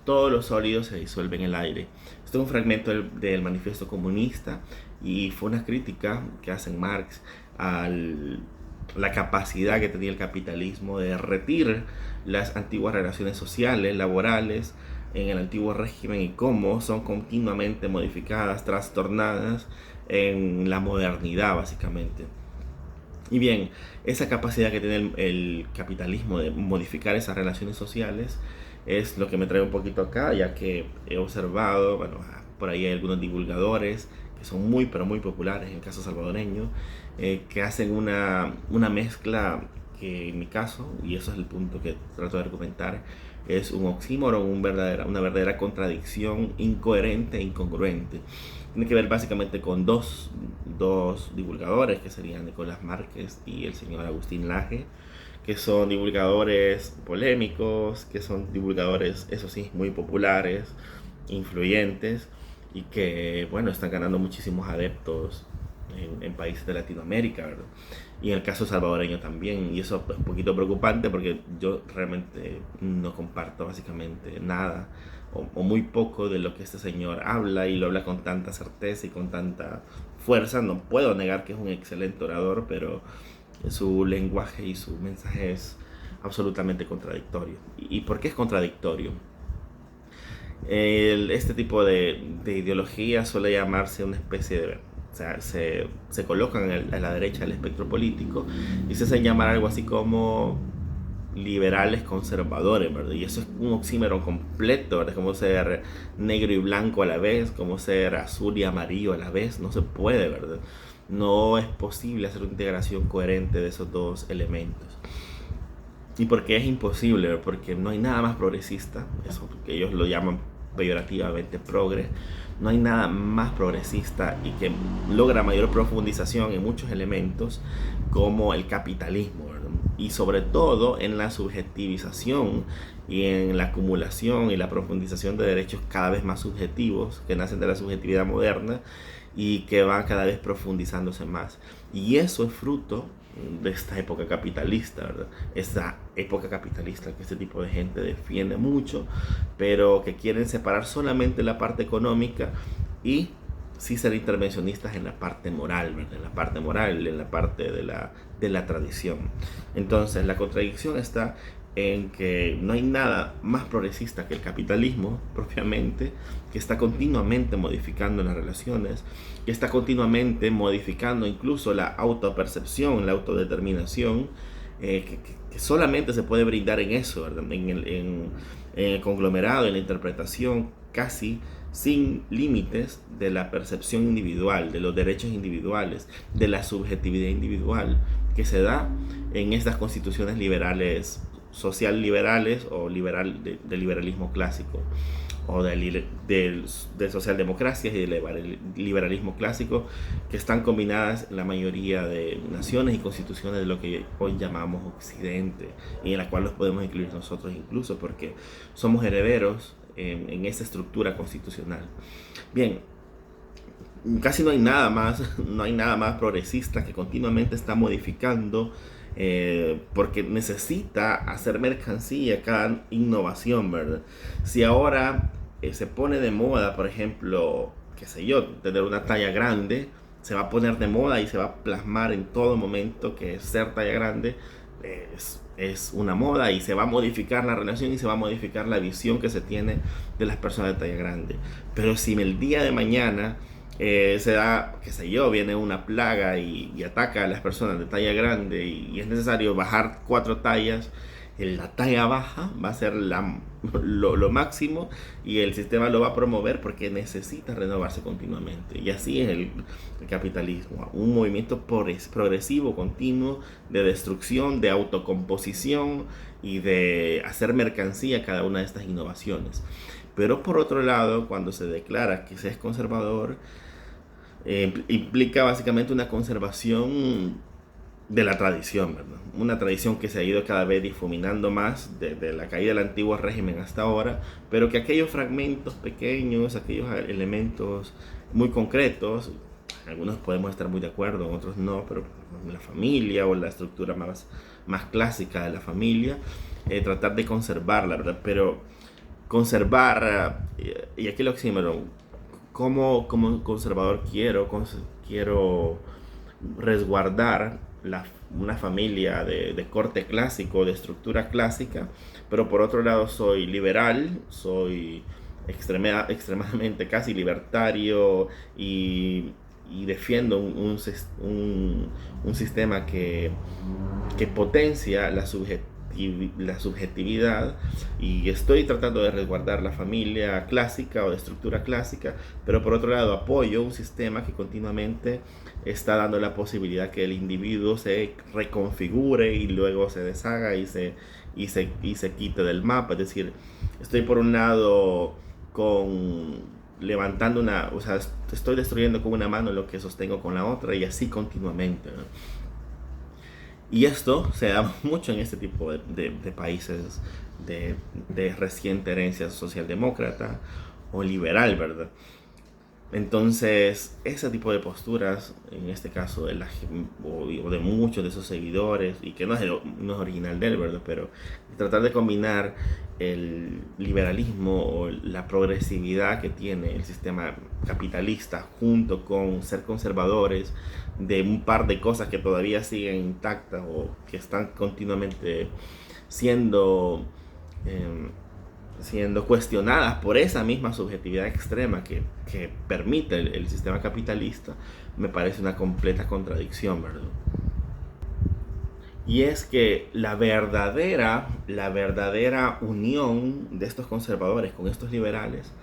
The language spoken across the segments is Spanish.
todos los sólidos se disuelven en el aire. Esto es un fragmento del Manifiesto Comunista y fue una crítica que hace Marx a la capacidad que tenía el capitalismo de derretir las antiguas relaciones sociales, laborales, en el antiguo régimen y cómo son continuamente modificadas, trastornadas en la modernidad básicamente. Y bien, esa capacidad que tiene el capitalismo de modificar esas relaciones sociales es lo que me trae un poquito acá, ya que he observado, bueno, por ahí hay algunos divulgadores que son muy, pero muy populares en el caso salvadoreño, que hacen una mezcla que en mi caso, y eso es el punto que trato de argumentar, es un oxímoron, una verdadera contradicción incoherente e incongruente. Tiene que ver básicamente con dos divulgadores, que serían Nicolás Márquez y el señor Agustín Laje, que son divulgadores polémicos, que son divulgadores, eso sí, muy populares, influyentes, y que, bueno, están ganando muchísimos adeptos en países de Latinoamérica, ¿verdad? Y en el caso salvadoreño también, y eso es un poquito preocupante porque yo realmente no comparto básicamente nada o muy poco de lo que este señor habla, y lo habla con tanta certeza y con tanta fuerza. No puedo negar que es un excelente orador, pero su lenguaje y su mensaje es absolutamente contradictorio. ¿Y por qué es contradictorio? Este tipo de ideología suele llamarse una especie de... O sea, se colocan a la derecha del espectro político y se hacen llamar algo así como liberales conservadores, ¿verdad? Y eso es un oxímoron completo, ¿verdad? Como ser negro y blanco a la vez, como ser azul y amarillo a la vez. No se puede, ¿verdad? No es posible hacer una integración coherente de esos dos elementos. ¿Y por qué es imposible? Porque no hay nada más progresista, eso que ellos lo llaman peyorativamente progre. No hay nada más progresista y que logra mayor profundización en muchos elementos como el capitalismo, ¿verdad? Y sobre todo en la subjetivización y en la acumulación y la profundización de derechos cada vez más subjetivos que nacen de la subjetividad moderna y que van cada vez profundizándose más. Y eso es fruto de esta época capitalista, ¿verdad? Esta época capitalista que este tipo de gente defiende mucho, pero que quieren separar solamente la parte económica y sí ser intervencionistas en la parte moral, ¿verdad? En la parte moral, en la parte de la tradición. Entonces, la contradicción está en que no hay nada más progresista que el capitalismo propiamente, que está continuamente modificando las relaciones, que está continuamente modificando incluso la autopercepción, la autodeterminación, que solamente se puede brindar en eso, ¿verdad? En el conglomerado, en la interpretación casi sin límites de la percepción individual, de los derechos individuales, de la subjetividad individual que se da en estas constituciones liberales, social liberales o de liberalismo clásico, o de socialdemocracias y de liberalismo clásico, que están combinadas en la mayoría de naciones y constituciones de lo que hoy llamamos Occidente, y en la cual los podemos incluir nosotros incluso porque somos herederos en esa estructura constitucional. Bien, casi no hay nada más, no hay nada más progresista que continuamente está modificando, porque necesita hacer mercancía cada innovación, ¿verdad? Si ahora se pone de moda, por ejemplo, qué sé yo, tener una talla grande, se va a poner de moda y se va a plasmar en todo momento que ser talla grande es una moda, y se va a modificar la relación y se va a modificar la visión que se tiene de las personas de talla grande. Pero si el día de mañana se da, qué sé yo, viene una plaga y ataca a las personas de talla grande y es necesario bajar 4 tallas, la talla baja va a ser lo máximo, y el sistema lo va a promover porque necesita renovarse continuamente. Y así es el capitalismo, un movimiento progresivo, continuo, de destrucción, de autocomposición y de hacer mercancía cada una de estas innovaciones. Pero por otro lado, cuando se declara que se es conservador, implica básicamente una conservación de la tradición, ¿verdad? Una tradición que se ha ido cada vez difuminando más desde la caída del antiguo régimen hasta ahora, pero que aquellos fragmentos pequeños, aquellos elementos muy concretos, algunos podemos estar muy de acuerdo, otros no, pero la familia o la estructura más clásica de la familia, tratar de conservarla, ¿verdad? Pero conservar, y aquí lo oxímoron, como conservador quiero resguardar una familia de corte clásico, de estructura clásica, pero por otro lado soy liberal, soy extremadamente casi libertario y defiendo un sistema que potencia la subjetividad, y estoy tratando de resguardar la familia clásica o de estructura clásica, pero por otro lado apoyo un sistema que continuamente está dando la posibilidad que el individuo se reconfigure y luego se deshaga y se quite del mapa. Es decir, estoy por un lado levantando o sea, estoy destruyendo con una mano lo que sostengo con la otra, y así continuamente, ¿no? Y esto se da mucho en este tipo de países de reciente herencia socialdemócrata o liberal, ¿verdad? Entonces, ese tipo de posturas, en este caso o de muchos de sus seguidores, y que no es original de él, ¿verdad? Pero tratar de combinar el liberalismo o la progresividad que tiene el sistema capitalista junto con ser conservadores de un par de cosas que todavía siguen intactas o que están continuamente siendo... eh, siendo cuestionadas por esa misma subjetividad extrema que permite el sistema capitalista, me parece una completa contradicción, ¿verdad? Y es que la verdadera unión de estos conservadores con estos liberales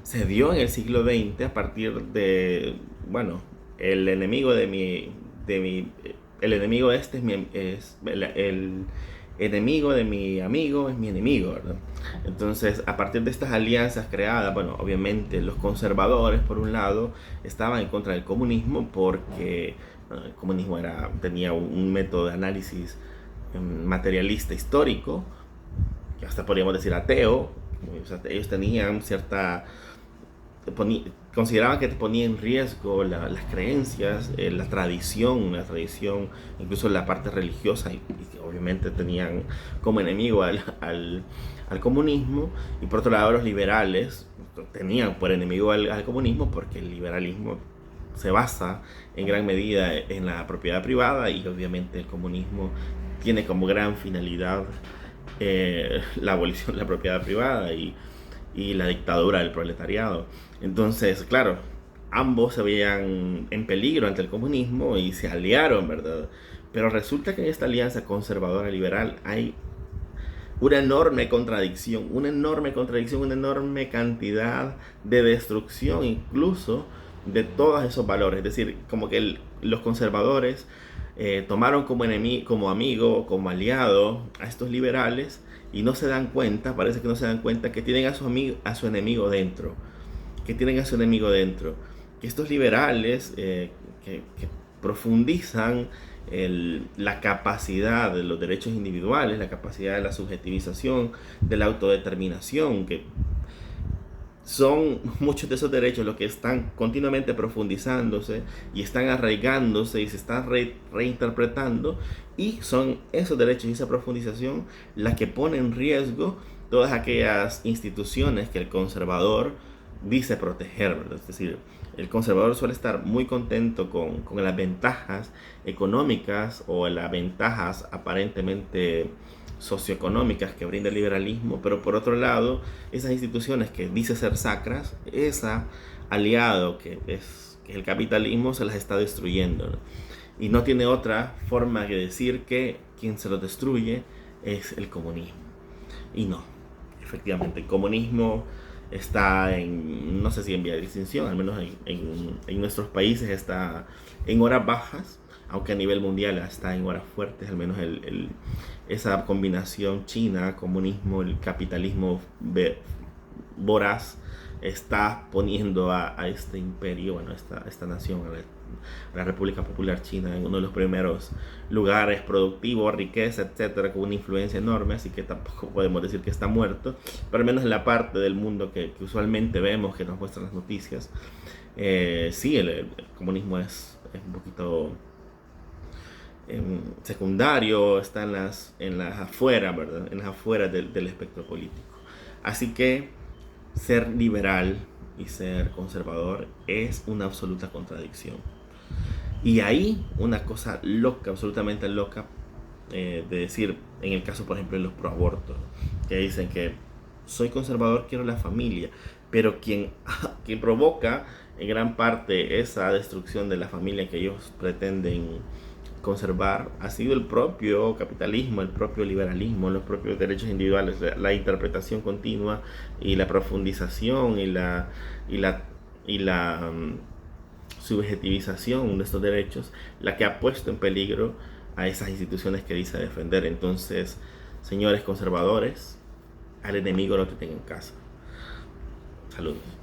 se dio en el siglo XX a partir de, bueno, el enemigo el enemigo este el enemigo de mi amigo es mi enemigo, ¿verdad? Entonces, a partir de estas alianzas creadas, bueno, obviamente los conservadores, por un lado, estaban en contra del comunismo porque el comunismo tenía un método de análisis materialista histórico, que hasta podríamos decir ateo. O sea, ellos tenían consideraban que te ponía en riesgo las creencias, la tradición, incluso la parte religiosa, y obviamente tenían como enemigo al comunismo. Y por otro lado, los liberales tenían por enemigo al comunismo porque el liberalismo se basa en gran medida en la propiedad privada, y obviamente el comunismo tiene como gran finalidad la abolición de la propiedad privada y la dictadura del proletariado. Entonces, claro, ambos se veían en peligro ante el comunismo y se aliaron, ¿verdad? Pero resulta que en esta alianza conservadora liberal hay una enorme cantidad de destrucción, incluso de todos esos valores. Es decir, como que los conservadores tomaron como amigo, como aliado a estos liberales, y no se dan cuenta, parece que no se dan cuenta que tienen a su enemigo dentro, que estos liberales que profundizan la capacidad de los derechos individuales, la capacidad de la subjetivización, de la autodeterminación, que son muchos de esos derechos los que están continuamente profundizándose y están arraigándose y se están reinterpretando, y son esos derechos y esa profundización las que ponen en riesgo todas aquellas instituciones que el conservador dice proteger, ¿verdad? Es decir, el conservador suele estar muy contento con las ventajas económicas o las ventajas aparentemente socioeconómicas que brinda el liberalismo, pero por otro lado, esas instituciones que dice ser sacras, ese aliado que es el capitalismo, se las está destruyendo, ¿no? Y no tiene otra forma que decir que quien se lo destruye es el comunismo. Y no, efectivamente, el comunismo está no sé si en vía de extinción, al menos en nuestros países está en horas bajas, aunque a nivel mundial está en horas fuertes. Al menos esa combinación China, comunismo, el capitalismo voraz, está poniendo a este imperio, bueno, esta nación, a la República Popular China, en uno de los primeros lugares productivos, riqueza, etcétera, con una influencia enorme. Así que tampoco podemos decir que está muerto, pero al menos en la parte del mundo que usualmente vemos, que nos muestran las noticias, sí, el comunismo es un poquito secundario, está en las afueras, ¿verdad? En las afueras del espectro político. Así que ser liberal y ser conservador es una absoluta contradicción. Y ahí una cosa loca, absolutamente loca, de decir, en el caso por ejemplo de los proabortos, que dicen que soy conservador, quiero la familia, pero quien provoca en gran parte esa destrucción de la familia que ellos pretenden conservar ha sido el propio capitalismo, el propio liberalismo, los propios derechos individuales, la interpretación continua y la profundización y la, y la subjetivización de estos derechos, la que ha puesto en peligro a esas instituciones que dice defender. Entonces, señores conservadores, al enemigo lo que tengan en casa. Saludos.